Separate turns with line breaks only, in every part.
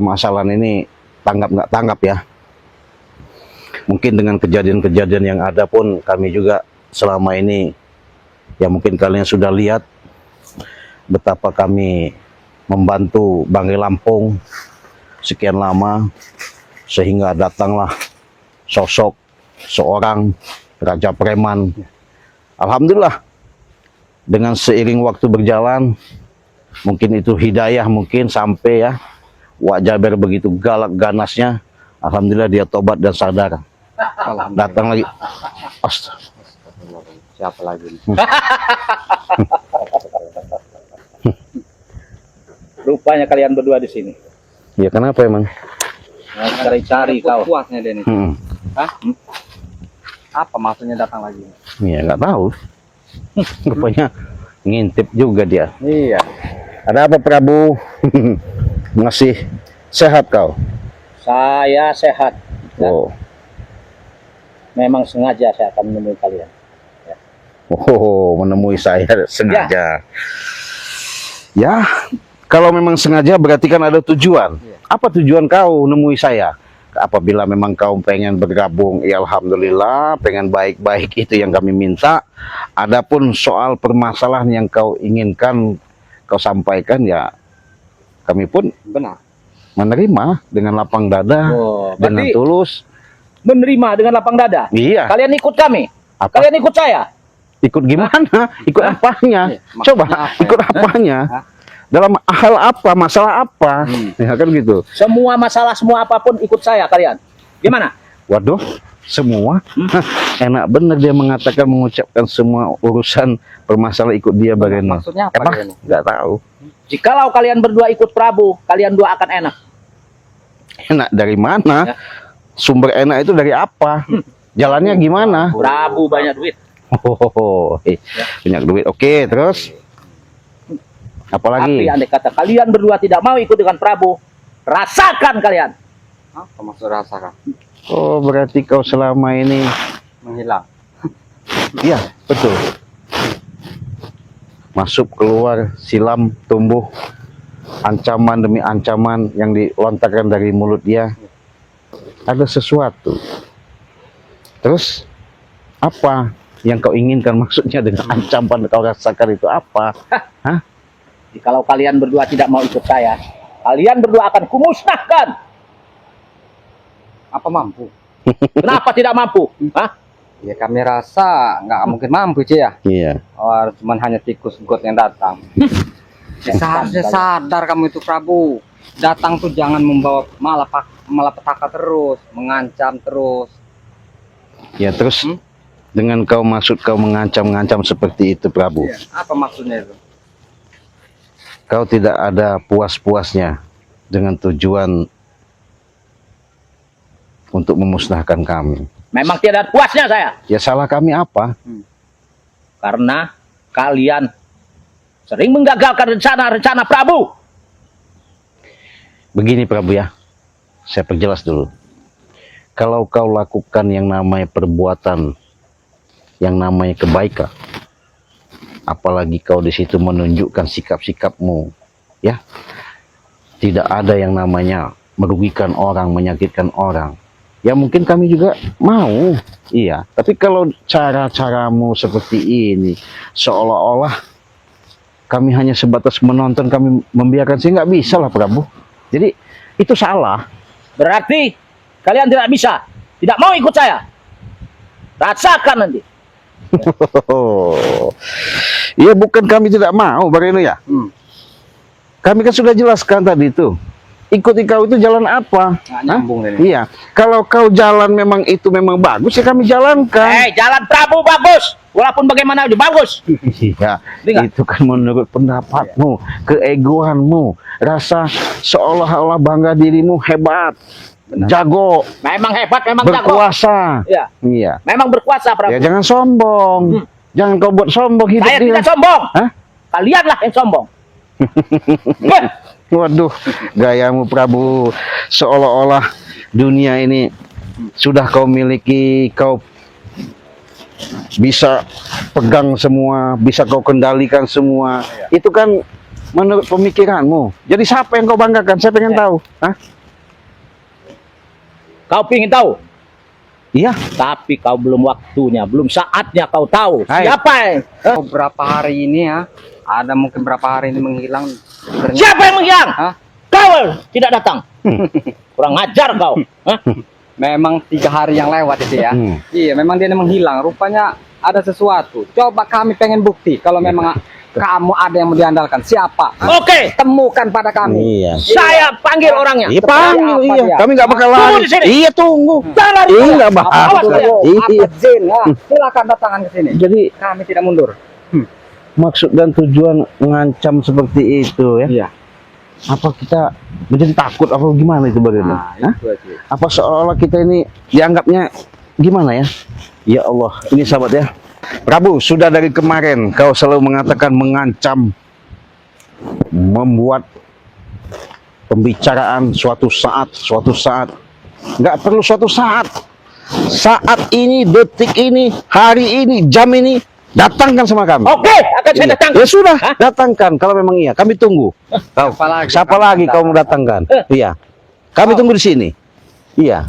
Masalah ini tanggap nggak tanggap ya. Mungkin dengan kejadian-kejadian yang ada pun kami juga selama ini, ya mungkin kalian sudah lihat betapa kami membantu Banggai Lampung sekian lama, sehingga datanglah sosok seorang Raja Preman. Alhamdulillah, dengan seiring waktu berjalan, mungkin itu hidayah, mungkin sampai ya, Wak Jaber begitu galak ganasnya, alhamdulillah dia tobat dan sadar. Datang lagi.
Siapa lagi?
Rupanya kalian berdua di sini.
Ya kenapa emang?
Cari-cari kau.
Puasnya dia nih. Hah? Apa maksudnya datang lagi?
Ya nggak tahu. Rupanya ngintip juga dia.
Iya.
Ada apa Prabu? Masih sehat kau?
Saya sehat.
Oh.
Memang sengaja saya akan menemui kalian.
Oh, menemui saya sengaja. Ya, kalau memang sengaja berarti kan ada tujuan. Apa tujuan kau menemui saya? Apabila memang kau pengen bergabung, ya alhamdulillah, pengen baik-baik itu yang kami minta. Adapun soal permasalahan yang kau inginkan kau sampaikan, ya kami pun
Benar.
menerima dengan lapang dada,
Oh,
dengan
berarti
tulus.
menerima dengan lapang dada.
Iya.
Kalian ikut kami.
Apa?
Kalian ikut saya.
Ikut gimana? Ikut apanya?
Iya, maksudnya
Coba
apa
ikut
ya?
apanya?
Hah?
Dalam hal apa? Masalah apa? Ya kan gitu.
Semua masalah, semua apapun ikut saya kalian. Gimana?
Waduh, semua enak bener dia mengatakan, mengucapkan semua urusan permasalahan ikut dia bagaimana?
Maksudnya apa
Emang
dia nih?
nggak tahu.
Jikalau kalian berdua ikut Prabu, kalian dua akan enak.
Enak dari mana?
Ya.
Sumber enak itu dari apa? Jalannya gimana?
Prabu banyak duit.
Oh, banyak duit. Oke, terus apalagi?
Tapi andai kata kalian berdua tidak mau ikut dengan Prabu, rasakan kalian.
Apa maksud rasakan?
Oh, berarti kau selama ini,
Menghilang.
iya betul. Masuk keluar, silam, tumbuh, ancaman demi ancaman yang dilontarkan dari mulut dia. Ada sesuatu. Terus apa yang kau inginkan, maksudnya dengan ancaman kau rasakan itu apa? Hah?
Jikalau kalian berdua tidak mau ikut saya, kalian berdua akan kumusnahkan.
Apa mampu?
Kenapa tidak mampu? Hah?
Ya kami rasa nggak mungkin mampu Ci ya.
Iya.
Oh, cuman hanya tikus got yang datang. Seharusnya sadar kamu itu Prabu. Datang tuh jangan membawa malapetaka terus, mengancam terus.
Ya terus dengan kau maksud kau mengancam-ngancam seperti itu Prabu.
Iya. Apa maksudnya itu?
Kau tidak ada puas-puasnya dengan tujuan untuk memusnahkan kami.
Memang tidak ada puasnya saya.
Ya salah kami apa?
Karena kalian sering menggagalkan rencana-rencana Prabu.
Begini Prabu ya, saya perjelas dulu. Kalau kau lakukan yang namanya perbuatan, yang namanya kebaikan, apalagi kau di situ menunjukkan sikap-sikapmu, ya, tidak ada yang namanya merugikan orang, menyakitkan orang. Ya mungkin kami juga mau, iya. Tapi kalau cara-caramu seperti ini, seolah-olah kami hanya sebatas menonton, kami membiarkan, sih nggak bisa lah Prabu. Jadi itu salah.
Berarti kalian tidak bisa, tidak mau ikut saya. Rasakan nanti.
Iya, bukan kami tidak mau, Bareno ya. Kami kan sudah jelaskan tadi itu. Ikuti kau itu jalan apa?
Nggak nyambung ini.
Iya, kalau kau jalan memang itu memang bagus, ya kami jalankan.
Jalan Prabu bagus. Walaupun bagaimana juga bagus.
Iya,
Dengar.
itu kan menurut pendapatmu, keegoanmu, rasa seolah-olah bangga dirimu hebat, jago,
Memang hebat, memang jago.
berkuasa.
Iya.
Iya.
Memang berkuasa Prabu.
Ya jangan sombong. Jangan kau buat sombong hidup
Saya
dia.
tidak sombong.
Hah?
Kalianlah yang sombong.
Waduh, gayamu Prabu, seolah-olah dunia ini sudah kau miliki, kau bisa pegang semua, bisa kau kendalikan semua. Itu kan menurut pemikiranmu. Jadi siapa yang kau banggakan? Saya pengen tahu. Hah?
Kau ingin tahu?
Iya.
Tapi kau belum waktunya, belum saatnya kau tahu.
Hai.
Siapa yang?
Beberapa hari ini ya, ada mungkin berapa hari ini menghilang. Ternyata-
Siapa yang menghilang?
Hah?
Kau tidak datang. Kurang ajar kau. Hah?
Memang 3 hari yang lewat itu ya. Iya, memang dia menghilang. Rupanya ada sesuatu. Coba kami pengen bukti kalau memang kamu ada yang mau diandalkan. Siapa? Hah?
Oke,
Temukan pada kami.
Iya.
saya panggil orangnya.
Iya panggil,
Apa
iya.
dia?
Kami nggak bakal
Tunggu
lari.
di sini.
Iya tunggu.
Jangan lari.
Iya nggak
Awas
bahas.
saya.
Iya.
Apa Jin? Nah, silakan datangkan ke sini.
Jadi
Kami tidak mundur.
maksud dan tujuan mengancam seperti itu ya?
Iya.
Apa kita menjadi takut apa gimana itu bagaimana?
Nah,
Hah?
itu aja.
Apa seolah-olah kita ini dianggapnya gimana ya? Ya Allah, ini sahabat ya. Prabu, sudah dari kemarin kau selalu mengatakan mengancam, membuat pembicaraan suatu saat. Nggak perlu suatu saat. Saat ini, detik ini, hari ini, jam ini, datangkan sama kami.
Oke, akan saya
Iya.
datang.
Ya sudah,
Hah?
datangkan kalau memang iya. Kami tunggu. Kau, siapa lagi kau mau datangkan? Iya. Kami tunggu di sini. Iya.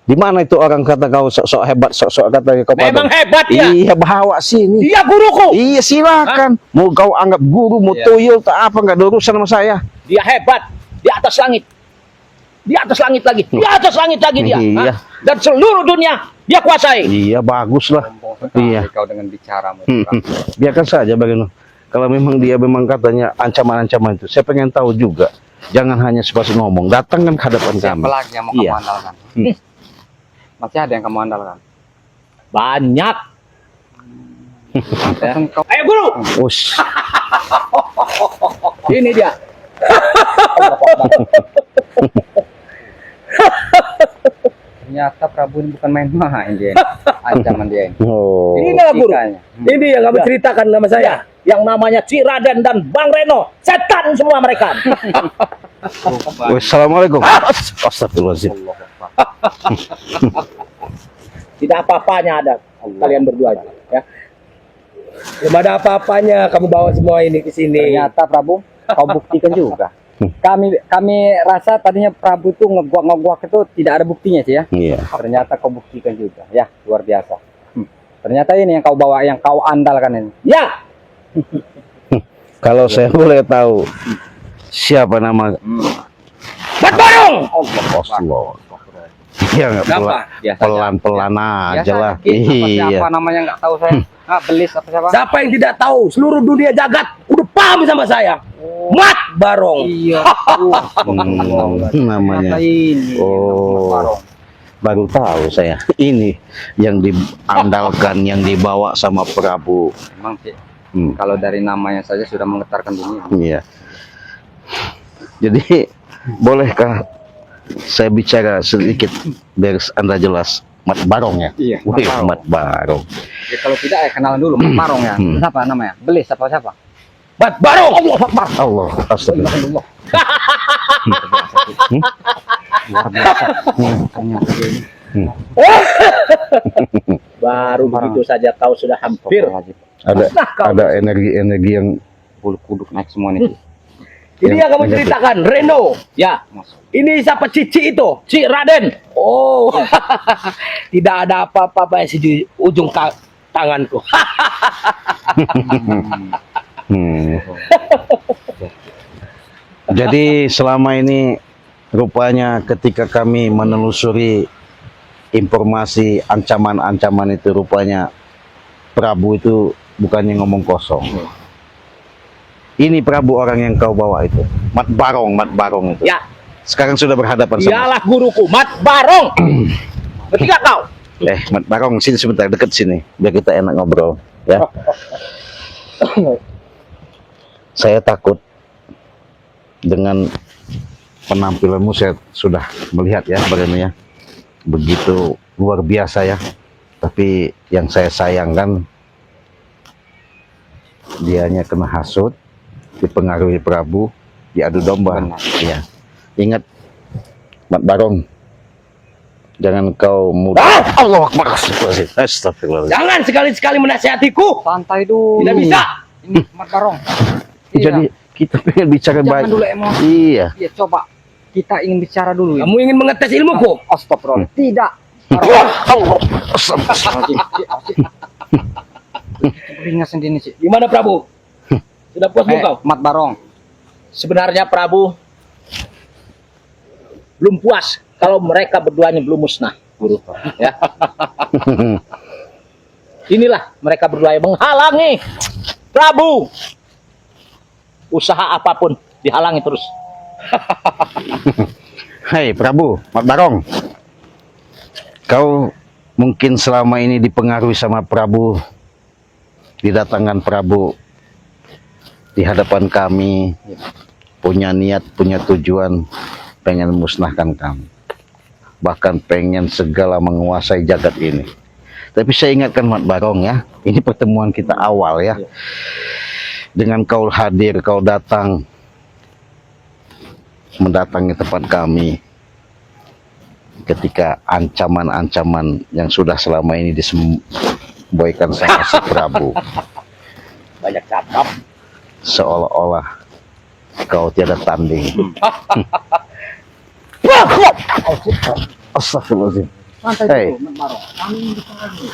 Di mana itu orang kata kau sok-sok hebat, sok-sok kata kau
Memang
padang?
hebat dia.
Iya, bawa sini.
Dia guruku.
Iya, silakan. Mau kau anggap guru, mau
Iya.
tuyul, tak apa, nggak ada urusan sama saya.
Dia hebat. Di atas langit. Di atas langit lagi. Di atas langit lagi dia.
Iya.
Hah? Dan seluruh dunia dia kuasai.
Iya, bagus lah.
Sombong sekali
Iya.
kau dengan bicaramu.
Biarkan saja bagaimana. Kalau memang dia memang katanya ancaman-ancaman itu, saya pengen tahu juga. Jangan hanya sebatas ngomong, datangkan ke hadapan
Siapa
kami.
lagi yang mau
Iya.
kamu andalkan? Masih ada yang kamu andalkan?
Banyak.
Ya. Kau
Ayo guru.
Us.
Ini dia.
ternyata Prabu ini bukan main-main dia. Ancaman dia ini.
Oh.
Ini adalah guru.
Logikanya.
Ini yang kamu ceritakan nama saya. Yang namanya Ciraden dan Bang Reno. Setan semua mereka.
Wassalamualaikum. Astagfirullahaladzim.
Tidak apa-apanya ada kalian berdua aja. Ya. Belum ada apa-apanya kamu bawa semua ini ke sini.
Ternyata Prabu, kau buktikan juga. Kami rasa tadinya Prabu itu ngeguak itu tidak ada buktinya sih ya.
Iya.
Ternyata kau buktikan juga. Ya, luar biasa. Ternyata ini yang kau bawa, yang kau andalkan ini.
Ya.
Kalau saya boleh tahu siapa nama
Mat Barong.
Allah. Iya nggak
Kenapa? Biasa aja.
pelan-pelan aja lah.
Siapa
Iya.
namanya nggak tahu saya. Belis apa siapa?
Siapa yang tidak tahu? Seluruh dunia jagat udah paham sama saya. Mat Barong.
Iya.
Namanya.
Ternyata ini.
Oh.
Barong.
Baru tahu saya. Ini yang diandalkan, yang dibawa sama Prabu.
Memang sih.
Hmm.
Kalau dari namanya saja sudah menggetarkan dunia.
Iya. Jadi bolehkah saya bicara sedikit biar Anda jelas? Mat Barong ya?
Iya, Mat
Wih,
Barong.
Mat Barong.
Ya, kalau tidak ya kenalan dulu Mat Barong ya. Siapa namanya? Belis apa siapa?
Mat Barong. Allah Akbar.
Allah, astagfirullah.
Luar biasa. Ternyata dia ini.
Baru begitu saja kau sudah hampir.
Ada energi-energi yang
Bulu kuduk naik semua nih.
Ini yang kamu
negatif.
ceritakan, Reno. Ya. Ini siapa Cici itu? Ci Raden. Oh. Tidak ada apa-apa di ujung tanganku.
Jadi selama ini rupanya ketika kami menelusuri informasi ancaman-ancaman itu, rupanya Prabu itu bukannya ngomong kosong. Ini Prabu orang yang kau bawa itu, Mat Barong itu.
Ya.
Sekarang sudah berhadapan sama.
Dialah guruku, Mat Barong. Ketika kau.
Mat Barong, sini sebentar, deket sini, biar kita enak ngobrol, ya. Saya takut dengan penampilanmu, saya sudah melihat ya bagaimana ya, begitu luar biasa ya. Tapi yang saya sayangkan, dianya kena hasut, dipengaruhi Prabu, diadu domba. Ya. Ingat, Mat Barong, jangan kau mudah. Allah Akbar. Astagfirullah.
Jangan sekali-sekali menasihatiku.
Santai dulu.
Tidak bisa.
Ini Mat Barong. Iya.
Jadi Kita pengen bicara
Jangan
baik.
dulu emosi.
Iya.
Ya coba kita ingin bicara dulu ya.
Kamu ingin mengetes ilmuku?
Astagfirullah. Tidak. Beringat sendiri sih.
Gimana Prabu? Sudah puas belum kau?
Mat Barong.
Sebenarnya Prabu belum puas kalau mereka berduanya belum musnah, Guru. Ya. Inilah mereka berdua yang menghalangi Prabu. Usaha apapun dihalangi terus.
Hei Prabu, Mat Barong. Kau mungkin selama ini dipengaruhi sama Prabu. Didatangkan Prabu di hadapan kami, punya niat, punya tujuan, pengen musnahkan kami. Bahkan pengen segala menguasai jagat ini. Tapi saya ingatkan Mat Barong ya, ini pertemuan kita awal ya. Dengan kau hadir, kau datang, mendatangi tempat kami. Ketika ancaman-ancaman yang sudah selama ini disemboykan sama si Prabu.
Banyak cakap.
Seolah-olah kau tiada tanding. Astagfirullahaladzim.
Santai
Hei.
dulu, Mat Barong. Kami ingin bicara dulu.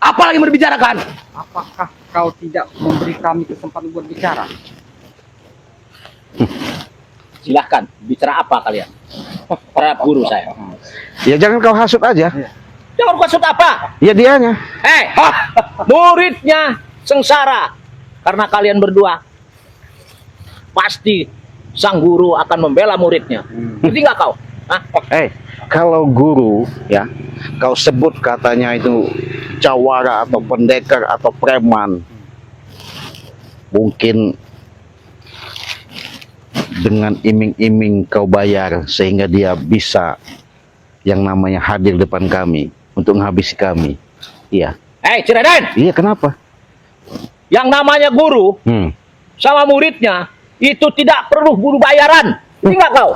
Apa lagi mau dibicarakan?
Apakah kau tidak memberi kami kesempatan buat bicara?
Silahkan, bicara apa kalian? Para guru saya.
Ya jangan kau hasut aja.
Jangan maksud apa?
Ya dianya.
Muridnya sengsara karena kalian berdua. Pasti sang guru akan membela muridnya. Ngerti nggak kau? Hah?
Kalau guru ya, kau sebut katanya itu jawara atau pendekar atau preman, mungkin dengan iming-iming kau bayar sehingga dia bisa yang namanya hadir depan kami untuk menghabisi kami. Iya.
Cireden,
Iya, kenapa?
yang namanya guru sama muridnya itu tidak perlu guru bayaran. Ngerti nggak kau?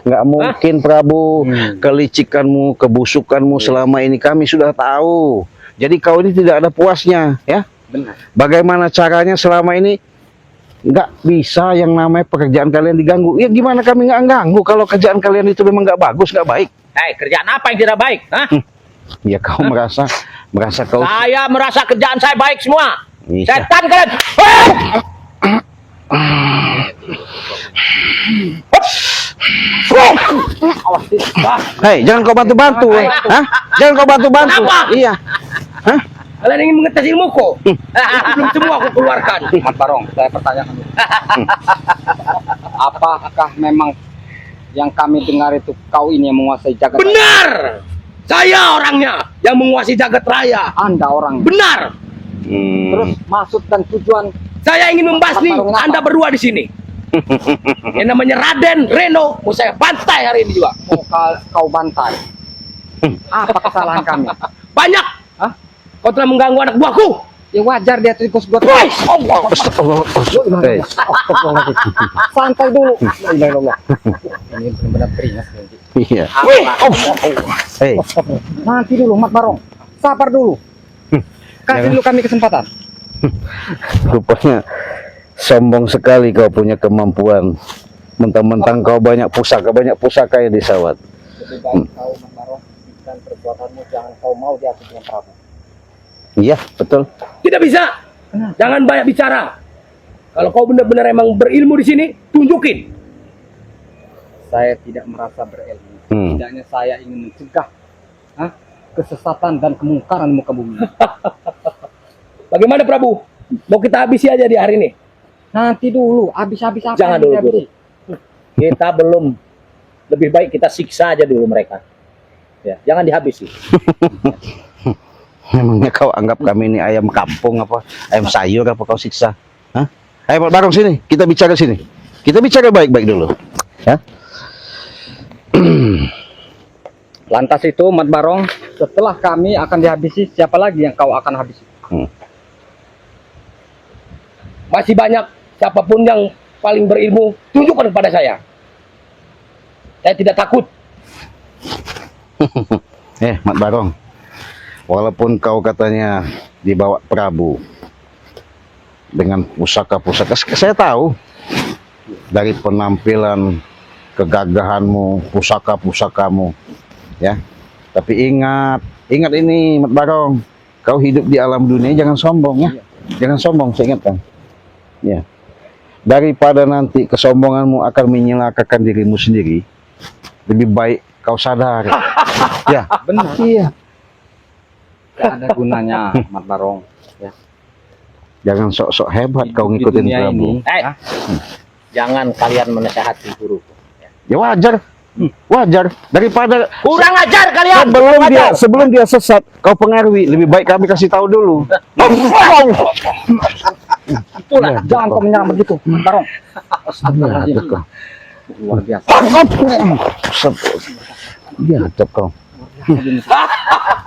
Nggak mungkin, Prabu. Kelicikanmu, kebusukanmu selama ini kami sudah tahu. Jadi kau ini tidak ada puasnya, ya.
Benar.
Bagaimana caranya selama ini nggak bisa yang namanya pekerjaan kalian diganggu. Ya gimana kami nggak ganggu kalau kerjaan kalian itu memang nggak bagus, nggak baik.
Kerjaan apa yang tidak baik? Hah?
Ya kau merasa kau.
Saya merasa kerjaan saya baik semua.
Iya.
Setan kalian.
Hei, jangan kau bantu-bantu. Hah? Jangan kau bantu-bantu.
Kenapa?
Iya. Hah?
Kalian ingin mengetes ilmuku? Belum semua aku keluarkan.
Mat Barong, saya pertanyakan dulu. Apakah memang yang kami dengar itu kau ini yang menguasai jagat raya?
Benar. Saya orangnya yang menguasai jagat raya.
Anda orang.
Benar.
Terus maksud dan tujuan
Saya ingin membasmi
Barong apa?
Anda berdua di sini. Yang namanya Raden Reno mau saya bantai hari ini juga.
mau kau bantai? Apa kesalahan kami?
Banyak.
Hah?
Kau telah mengganggu anak buahku.
Ya wajar dia tikus buat
Hei,
Hei.
santai dulu. Ini benar-benar beringas nanti.
Iya. Hei.
Nanti dulu Mat Barong. Sabar dulu. Kasih dulu kami kesempatan.
Rupanya sombong sekali kau punya kemampuan. Mentang-mentang kau banyak pusaka yang disawat.
Lebih baik kau Mat Barong dan perbuatanmu jangan kau mau diakui dengan Prabu.
Iya, betul.
tidak bisa. Jangan banyak bicara. Kalau kau benar-benar emang berilmu di sini, tunjukin.
Saya tidak merasa berilmu. Tidaknya saya ingin mencegah kesesatan dan kemungkaran di muka bumi.
Bagaimana Prabu? Mau kita habisi aja di hari ini?
Nanti dulu, habis-habis apa?
Jangan
yang
dulu,
dihabisi?
Kita belum. Lebih baik kita siksa aja dulu mereka. Ya, jangan dihabisi.
Memangnya kau anggap kami ini ayam kampung apa? Ayam sayur apa kau siksa? Hah? Ayo Mat Barong sini, kita bicara sini. Kita bicara baik-baik dulu. Ya?
Lantas itu Mat Barong, setelah kami akan dihabisi, siapa lagi yang kau akan habisi?
Masih banyak siapapun yang paling berilmu, tunjukkan kepada saya. Saya tidak takut.
Mat Barong, walaupun kau katanya dibawa Prabu dengan pusaka-pusaka, saya tahu dari penampilan, kegagahanmu, pusaka-pusakamu, ya. Tapi ingat ini, Mat Barong, kau hidup di alam dunia jangan sombong ya, jangan sombong, saya ingatkan, ya. Daripada nanti kesombonganmu akan menyelakakan dirimu sendiri, lebih baik kau sadar, ya.
Benar.
Iya.
Gak ada gunanya, Mat Barong. Ya.
Jangan sok-sok hebat
Hidup
kau
di
ngikutin
dunia
Prabu.
ini.
Eh, jangan kalian menasehati guruku.
Ya wajar, wajar. Daripada
Kurang ajar kalian.
sebelum dia sesat, kau pengaruhi. Lebih baik kami kasih tahu dulu.
Itulah,
Ya,
jangan
betul.
kau menyerang begitu, Mat Barong. Astagfirullahaladzim.
Betul.
Luar biasa.
Iya, kau.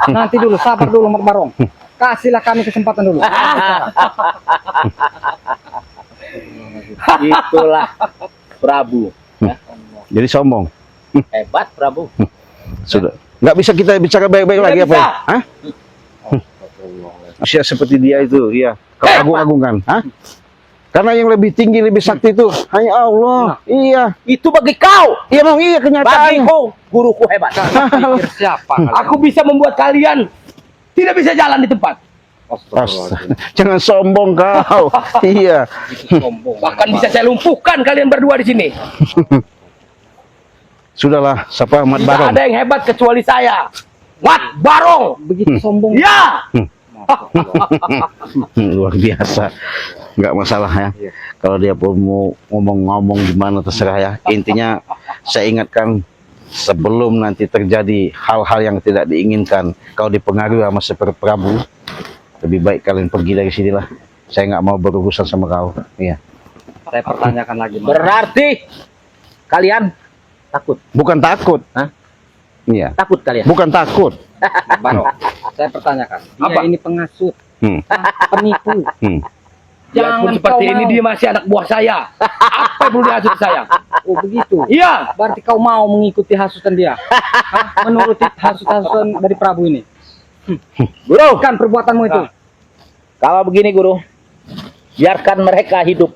Nanti dulu, sabar dulu, Mat Barong. Kasihlah kami kesempatan dulu.
Itulah Prabu.
Jadi sombong.
Hebat Prabu.
Sudah. Nggak bisa kita bicara baik-baik
Nggak
lagi apa
bisa.
ya? Hah? Usia seperti dia itu, iya. Kau agung-agungkan, hah? Karena yang lebih tinggi, lebih sakti itu hanya Allah. Iya.
Itu bagi kau.
Iya, Bang, iya kenyataannya.
Bagiku, guruku hebat.
Pikir siapa kalian?
Aku bisa membuat kalian tidak bisa jalan di tempat.
Astagfirullahaladzim.
Jangan sombong kau. Iya.
Itu sombong.
Bahkan bisa saya lumpuhkan kalian berdua di sini.
Sudahlah, siapa Mat
Tidak
Barong?
ada yang hebat kecuali saya. Mat Barong.
Begitu sombong.
Ya.
Luar biasa. Nggak masalah ya.
Iya.
Kalau dia pun mau ngomong-ngomong gimana terserah ya. Intinya saya ingatkan sebelum nanti terjadi hal-hal yang tidak diinginkan, kau dipengaruhi sama seperti Prabu, lebih baik kalian pergi dari sinilah. Saya nggak mau berurusan sama kau. Iya.
Saya pertanyakan lagi, Mat.
Berarti kalian takut.
Bukan takut.
Hah?
Iya.
Takut kalian.
Bukan takut.
Mat Barong. Saya pertanyakan. Dia
Apa?
ini pengasut,
Hmm.
penipu.
Hmm.
Biarpun
Jangan
seperti
kau
ini
mau.
dia masih anak buah saya. Apa yang perlu dihasut saya?
Oh begitu.
Iya.
Berarti kau mau mengikuti hasutan dia? Hah? Menuruti hasutan dari Prabu ini?
Guru.
Kan perbuatanmu itu.
Kalau begini guru, biarkan mereka hidup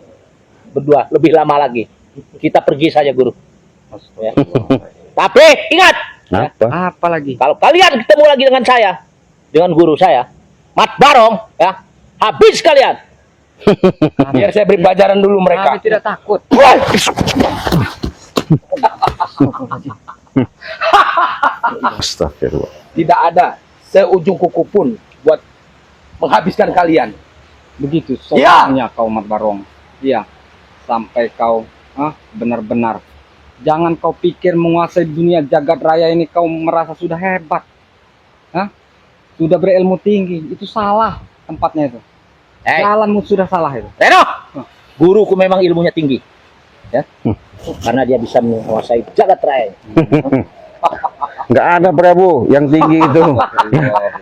berdua lebih lama lagi. Kita pergi saja guru. Ya. Tapi ingat,
Apa?
Apa lagi?
kalau kalian ketemu lagi dengan saya, dengan guru saya, Mat Barong, ya, habis kalian. Biar saya beri pelajaran dulu mereka.
Kami tidak takut.
Astagfirullah.
Tidak ada seujung kuku pun buat menghabiskan kalian.
Begitu
Iya.
soalnya kau Mat Barong. Iya. Sampai kau benar-benar. Jangan kau pikir menguasai dunia jagat raya ini kau merasa sudah hebat. Hah? Sudah berilmu tinggi. Itu salah tempatnya itu.
Hei,
Jalanmu sudah salah itu.
Reno, guruku memang ilmunya tinggi, ya, karena dia bisa menguasai jagat raya.
Nggak ada Prabu yang tinggi itu.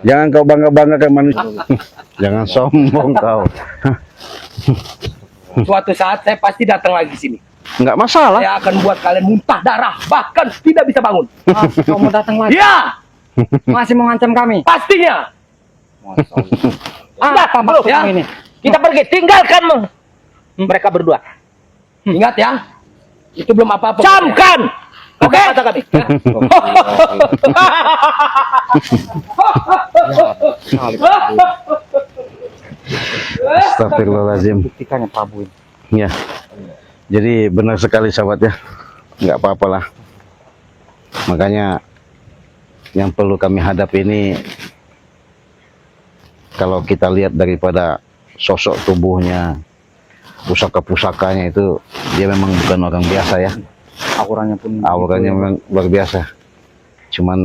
Jangan kau bangga-banggakan manusia. Jangan sombong kau.
Suatu saat saya pasti datang lagi sini.
Nggak masalah.
Saya akan buat kalian muntah darah, bahkan tidak bisa bangun.
Kau mau datang lagi?
Ya,
Masih mengancam kami?
pastinya.
Masya Allah. Apa
Bro,
maksudmu
ya.
ini?
Kita pergi, tinggalkan mereka berdua. Ingat ya, itu belum apa-apa. Camkan, oke? Kata kami.
Astagfirullahaladzim.
Buktikannya Prabu ini.
Ya. Jadi benar sekali sahabat ya. Nggak apa-apalah. Makanya yang perlu kami hadapi ini, kalau kita lihat daripada sosok tubuhnya, pusaka-pusakanya itu, dia memang bukan orang biasa ya.
Auranya pun
Auranya
begitu,
memang luar biasa. Cuman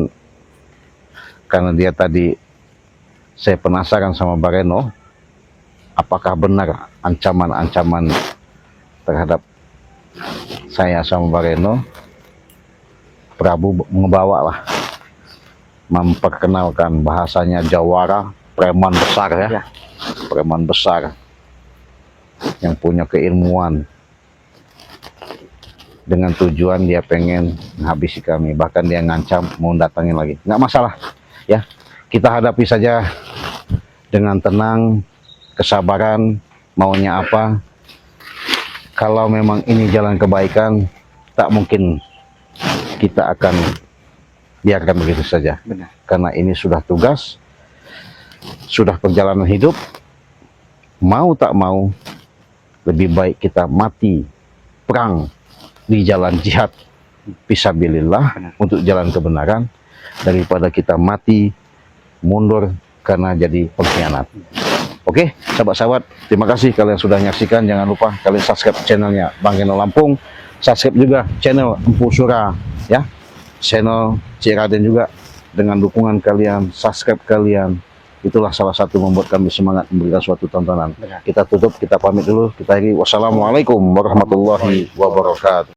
karena dia tadi, saya penasaran sama Bareno, apakah benar ancaman-ancaman terhadap saya sama Bareno. Prabu membawa lah, memperkenalkan bahasanya Jawara, preman besar ya, preman besar yang punya keilmuan, dengan tujuan dia pengen menghabisi kami, bahkan dia ngancam mau datangin lagi. Nggak masalah ya, kita hadapi saja dengan tenang, kesabaran, maunya apa. kalau memang ini jalan kebaikan, tak mungkin kita akan biarkan begitu saja.
Benar.
Karena ini sudah tugas, sudah perjalanan hidup. Mau tak mau, lebih baik kita mati perang di jalan jihad fisabilillah
Benar.
untuk jalan kebenaran, daripada kita mati mundur karena jadi pengkhianat. Oke, sahabat-sahabat, terima kasih kalian sudah menyaksikan. Jangan lupa kalian subscribe channelnya Bang Geno Lampung, subscribe juga channel Empu Sura, ya, channel Cik Raden juga. Dengan dukungan kalian, subscribe kalian, itulah salah satu membuat kami semangat memberikan suatu tontonan.
Benar.
Kita tutup, kita pamit dulu, kita akhiri. Wassalamualaikum warahmatullahi wabarakatuh.